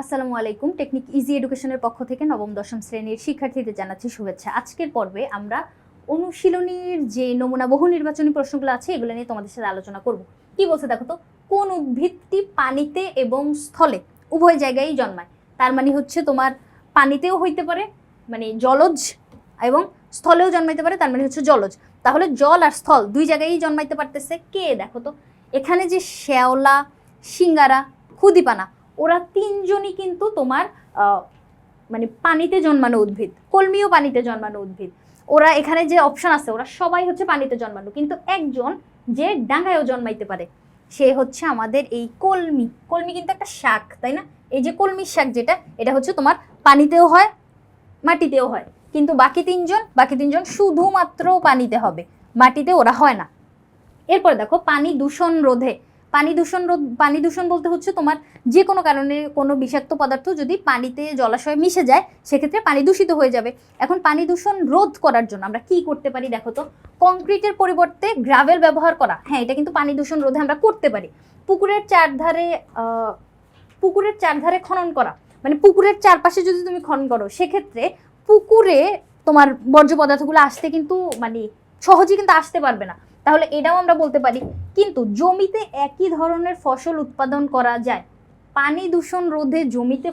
আসসালামু আলাইকুম। Technique easy এডুকেশনের পক্ষ থেকে নবম দশম শ্রেণীর শিক্ষার্থীদের জানাচ্ছি শুভেচ্ছা। আজকের পর্বে আমরা অনুশীলনীর যে নমুনা বহু নির্বাচনী প্রশ্নগুলো আছে এগুলো নিয়ে তোমাদের সাথে আলোচনা করব। কি বলছে দেখো তো, কোন উদ্ভিদটি পানিতে এবং স্থলে উভয় জায়গায় জন্মায়? তার মানে হচ্ছে তোমার পানিতেও হইতে পারে, মানে জলজ, এবং স্থলেও জন্মাইতে পারে, তার মানে হচ্ছে জলজ। তাহলে জল আর স্থল দুই জায়গায় জন্মাইতে পারতেছে কে? দেখো তো, এখানে যে শ্যাওলা, সিঙ্গারা, খুদিপানা, ওরা তিনজনই কিন্তু তোমার মানে পানিতে জন্মানো উদ্ভিদ, কলমিও পানিতে জন্মানো উদ্ভিদ। ওরা এখানে যে অপশন আছে ওরা সবাই হচ্ছে পানিতে জন্মানো, কিন্তু একজন যে ডাঙায়ও জন্মাইতে পারে সে হচ্ছে আমাদের এই কলমি। কলমি কিন্তু একটা শাক, তাই না? এই যে কলমির শাক যেটা, এটা হচ্ছে তোমার পানিতেও হয় মাটিতেও হয়, কিন্তু বাকি তিনজন শুধুমাত্র পানিতে হবে, মাটিতে ওরা হয় না। এরপর দেখো, পানি দূষণ বলতে হচ্ছে তোমার যে কোনো কারণে কোনো বিষাক্ত পদার্থ যদি পানিতে জলাশয়ে মিশে যায় সেক্ষেত্রে পানি দূষিত হয়ে যাবে। এখন পানি দূষণ রোধ করার জন্য আমরা কি করতে পারি? দেখো তো, কংক্রিটের পরিবর্তে গ্রাভেল ব্যবহার করা, হ্যাঁ, এটা কিন্তু পানি দূষণ রোধে আমরা করতে পারি। পুকুরের চারধারে খনন করা, মানে পুকুরের চারপাশে যদি তুমি খনন করো সেক্ষেত্রে পুকুরে তোমার বর্জ্য পদার্থগুলো আসতে কিন্তু মানে সহজে কিন্তু আসতে পারবে না, তাহলে এটাও আমরা বলতে পারি। কিন্তু জমিতে একই ধরনের ফসল উৎপাদন করা যায়। পানি দূষণ রোধে জমিতে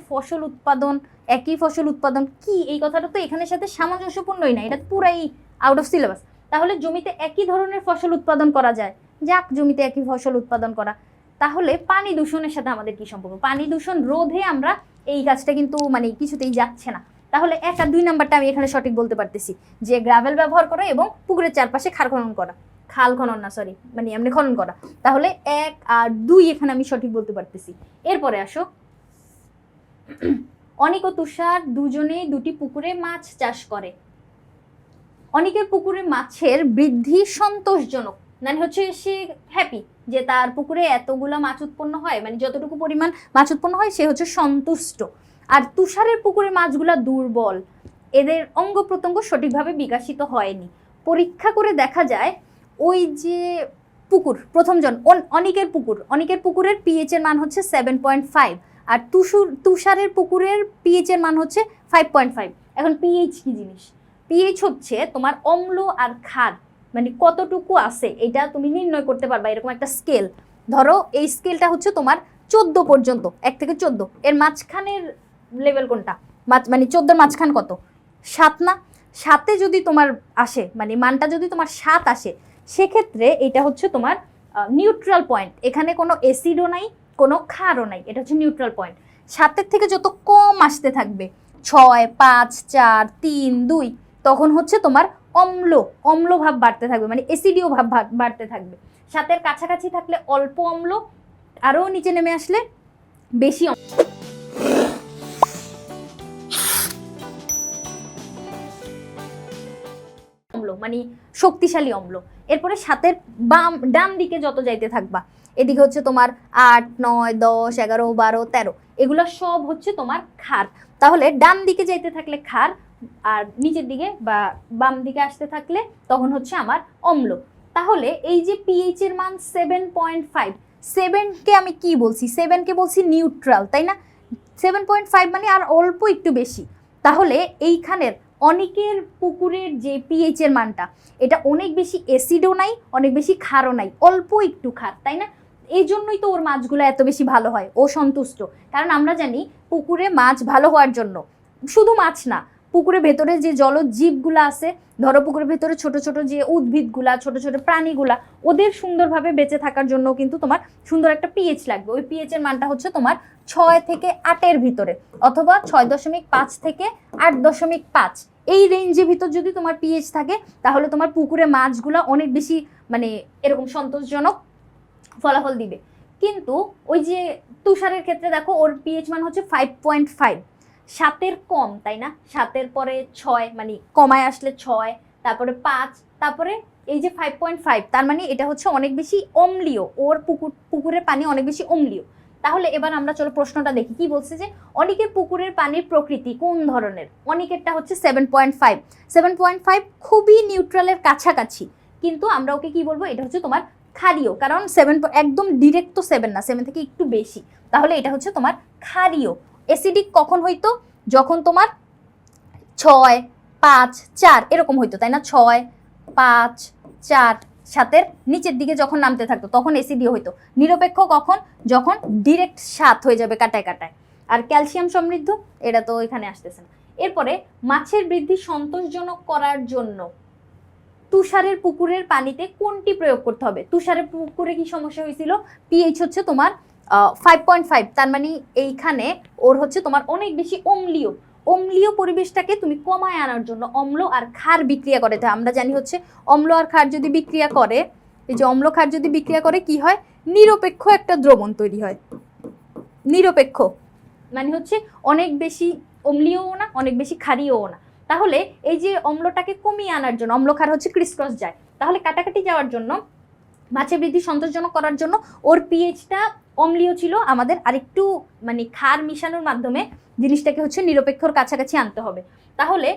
একই ফসল উৎপাদন কি, এই কথাটা তো এখানের সাথে সামঞ্জস্যপূর্ণই না, এটা পুরাই আউট অফ সিলেবাস। তাহলে জমিতে একই ধরনের ফসল উৎপাদন করা যায়, যাক জমিতে একই ফসল উৎপাদন করা। তাহলে পানি দূষণের সাথে আমাদের কি সম্পর্ক? পানি দূষণ রোধে আমরা এই কাজটা কিন্তু মানে কিছুতেই যাচ্ছে না। তাহলে 1 আর 2 নাম্বারটা আমি এখানে সঠিক বলতে পারতেছি, যে গ্রাভেল ব্যবহার করা এবং পুকুরের চারপাশে খনন করা। তাহলে 1 আর 2 এখানে আমি সঠিক বলতে পারতেছি। এরপরে আসো, অনিক ও তুষার দুজনেই দুটি পুকুরে মাছ চাষ করে। অনিকের পুকুরে মাছের বৃদ্ধি সন্তোষজনক, মানে হচ্ছে সে হ্যাপি যে তার পুকুরে এতগুলো মাছ উৎপন্ন হয়, মানে যতটুকু পরিমাণ মাছ উৎপন্ন হয় সে হচ্ছে সন্তুষ্ট। আর তুষারের পুকুরে মাছগুলা দুর্বল, এদের অঙ্গ প্রত্যঙ্গ সঠিকভাবে বিকশিত হয়নি। পরীক্ষা করে দেখা যায় ওই যে পুকুর প্রথমজন অনিকের পুকুরের পিএইচ এর মান হচ্ছে 7.5, আর তুষারের পুকুরের পিএইচ এর মান হচ্ছে 5.5। এখন পিএইচ কি জিনিস? পিএইচ হচ্ছে তোমার অম্ল আর ক্ষার মানে কতটুকু আছে এটা তুমি নির্ণয় করতে পারবা, এরকম একটা স্কেল। ধরো এই স্কেলটা হচ্ছে তোমার 14 পর্যন্ত, 1 থেকে 14, এর মাঝখানের লেভেল কোনটা? মানে 14 মাঝখান কত? 7 না? 7-এ যদি তোমার আসে, মানে মানটা যদি তোমার 7 আসে, সেক্ষেত্রে এটা হচ্ছে তোমার নিউট্রাল পয়েন্ট। এখানে কোনো অ্যাসিডও নাই, কোনো ক্ষারও নাই, এটা হচ্ছে নিউট্রাল পয়েন্ট। 7-এর থেকে যত কম আসতে থাকবে, 6, 5, 4, 3, 2, তখন হচ্ছে তোমার অম্ল ভাব বাড়তে থাকবে, মানে অ্যাসিডীয় ভাব বাড়তে থাকবে। 7-এর কাছাকাছি থাকলে অল্প অম্ল, আরও নিচে নেমে আসলে বেশি অম্ল, মানে শক্তিশালী অম্ল। এরপরে 7-এর ডান দিকে যত যাইতে থাকবা, এদিকে হচ্ছে তোমার 8, 9, 10, 11, 12, 13, এগুলো সব হচ্ছে তোমার ক্ষার। তাহলে ডান দিকে যাইতে থাকলে ক্ষার, আর নিচের দিকে বা বাম দিকে আসতে থাকলে তখন হচ্ছে আমার অম্ল। তাহলে এই যে পিএইচ এর মান 7.5, 7কে আমি কি বলছি? 7কে বলছি নিউট্রাল, তাই না? 7.5 মানে আর অল্প একটু বেশি। তাহলে এইখানের অনেকের পুকুরের যে পিএইচ এর মানটা, এটা অনেক বেশি অ্যাসিডও নাই, অনেক বেশি ক্ষারও নাই, অল্প একটু ক্ষার, তাই না? এই জন্যই তো ওর মাছগুলো এত বেশি ভালো হয়, ও সন্তুষ্ট। কারণ আমরা জানি পুকুরে মাছ ভালো হওয়ার জন্য শুধু মাছ না, পুকুরের ভেতরে যে জলজ জীবগুলা আছে, ধরো পুকুরের ভেতরে ছোট ছোট যে উদ্ভিদগুলা, ছোট ছোট প্রাণীগুলা, ওদের সুন্দরভাবে বেঁচে থাকার জন্য কিন্তু তোমার সুন্দর একটা পিএইচ লাগবে। ওই পিএইচ এর মানটা হচ্ছে তোমার 6 থেকে 8-এর ভিতরে, অথবা 6.5 থেকে 8.5, এই রেঞ্জের ভিতর যদি তোমার পিএইচ থাকে তাহলে তোমার পুকুরে মাছগুলা অনেক বেশি মানে এরকম সন্তোষজনক ফলাফল দিবে। কিন্তু ওই যে তুষারের ক্ষেত্রে দেখো ওর পিএইচ মান হচ্ছে 5.5, 7-এর কম, তাই না? 7-এর পরে 6, মানে কমায় আসলে 6, তারপরে 5, তারপরে এই যে 5.5, তার মানে এটা হচ্ছে অনেক বেশি অম্লীয়, ওর পুকুরের পানি অনেক বেশি অম্লীয়। তাহলে এবার আমরা চলো প্রশ্নটা দেখি কি বলছে, যে অনেকের পুকুরের পানির প্রকৃতি কোন ধরনের? অনেকেরটা হচ্ছে 7.5 খুবই নিউট্রালের কাছাকাছি, কিন্তু আমরা ওকে কি বলবো? এটা হচ্ছে তোমার ক্ষারীয়, কারণ 7 একদম ডিরেক্ট তো 7 না, 7 থেকে একটু বেশি, তাহলে এটা হচ্ছে তোমার ক্ষারীয়। অ্যাসিডিক কখন হইতো? যখন তোমার 6, 5, 4 এরকম হইতো, তাই না? 6, 5, 4 সাতের নিচের দিকে যখন নামতে থাকতো তখন অ্যাসিডিও হইতো। নিরপেক্ষ কখন? যখন ডিরেক্ট 7 হয়ে যাবে কাটায় কাটায়। আর ক্যালসিয়াম সমৃদ্ধ, এটা তো এখানে আসতেছে না। এরপরে মাছের বৃদ্ধি সন্তোষজনক করার জন্য তুষারের পুকুরের পানিতে কোনটি প্রয়োগ করতে হবে? তুষারের পুকুরে কি সমস্যা হয়েছিল? পিএইচ হচ্ছে তোমার 5.5, তার মানে এইখানে ওর হচ্ছে তোমার অনেক বেশি অম্লীয়। অম্লীয় পরিবেশটাকে তুমি কমায় আনার জন্য অম্ল আর ক্ষার বিক্রিয়া করে। আমরা জানি হচ্ছে অম্ল আর ক্ষার যদি বিক্রিয়া করে, এই যে অম্ল ক্ষার যদি বিক্রিয়া করে কি হয়? নিরপেক্ষ একটা দ্রবণ তৈরি হয়। নিরপেক্ষ মানে হচ্ছে অনেক বেশি অম্লীয়ও না, অনেক বেশি ক্ষারীয়ও না। তাহলে এই যে অম্লটাকে কমিয়ে আনার জন্য, অম্ল ক্ষার হচ্ছে ক্রিসক্রস যায়, তাহলে কাটাকাটি যাওয়ার জন্য, মাছের বৃদ্ধি সন্তোষজনক করার জন্য ওর পিএইচটা অম্লীয় ছিল, আমাদের আরেকটু মানে ক্ষার মিশানোর মাধ্যমে জিনিসটাকে হচ্ছে নিরপেক্ষর কাছাকাছি আনতে হবে। তাহলে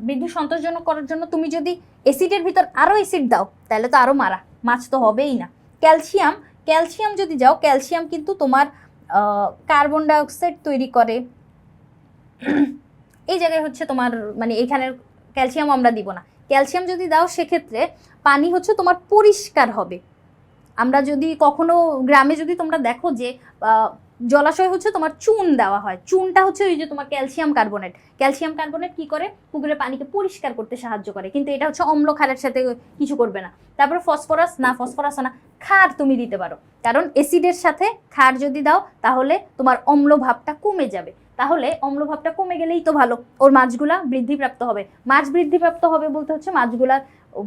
বৃদ্ধি সন্তোষজনক করার জন্য তুমি যদি অ্যাসিডের ভিতর আরও অ্যাসিড দাও তাহলে তো আরও মারা, মাছ তো হবেই না। ক্যালসিয়াম, ক্যালসিয়াম যদি যাও, ক্যালসিয়াম কিন্তু তোমার কার্বন ডাইঅক্সাইড তৈরি করে। এই জায়গায় হচ্ছে তোমার মানে এখানের ক্যালসিয়াম আমরা দিব না। ক্যালসিয়াম যদি দাও সেক্ষেত্রে পানি হচ্ছে তোমার পরিষ্কার হবে। আমরা যদি কখনো গ্রামে যদি তোমরা দেখো যে জলাশয় হচ্ছে তোমার চুন দেওয়া হয়, চুনটা হচ্ছে ওই যে তোমার ক্যালসিয়াম কার্বনেট। ক্যালসিয়াম কার্বনেট কি করে? পুকুরের পানিকে পরিষ্কার করতে সাহায্য করে, কিন্তু এটা হচ্ছে অম্ল ক্ষারের সাথে কিছু করবে না। তারপর ফসফরাস, না ফসফরাস না, ক্ষার তুমি দিতে পারো, কারণ অ্যাসিডের সাথে ক্ষার যদি দাও তাহলে তোমার অম্ল ভাবটা কমে যাবে। তাহলে অম্ল ভাবটা কমে গেলেই তো ভালো, ওর মাছগুলা বৃদ্ধিপ্রাপ্ত হবে। মাছ বৃদ্ধিপ্রাপ্ত হবে বলতে হচ্ছে মাছগুলা,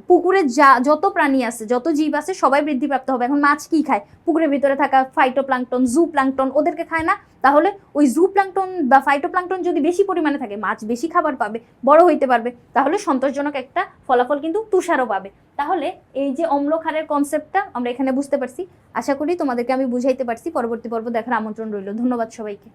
পুকুরে যত প্রাণী আছে, যত জীব আছে সবাই বৃদ্ধিপ্রাপ্ত হবে। এখন মাছ কি খায়? পুকুরের ভিতরে থাকা ফাইটোপ্লাঙ্কটন, জু প্লাঙ্কটন, ওদেরকে খায় না? তাহলে ওই জু প্লাঙ্কটন বা ফাইটোপ্লাঙ্কটন যদি বেশি পরিমাণে থাকে, মাছ বেশি খাবার পাবে, বড় হইতে পারবে, তাহলে সন্তোষজনক একটা ফলাফল কিন্তু তুষারও পাবে। তাহলে এই যে অম্ল ক্ষারের কনসেপ্টটা আমরা এখানে বুঝতে পারছি। আশা করি তোমাদেরকে আমি বুঝাইতে পারছি। পরবর্তী পর্ব দেখার আমন্ত্রণ রইল। ধন্যবাদ সবাইকে।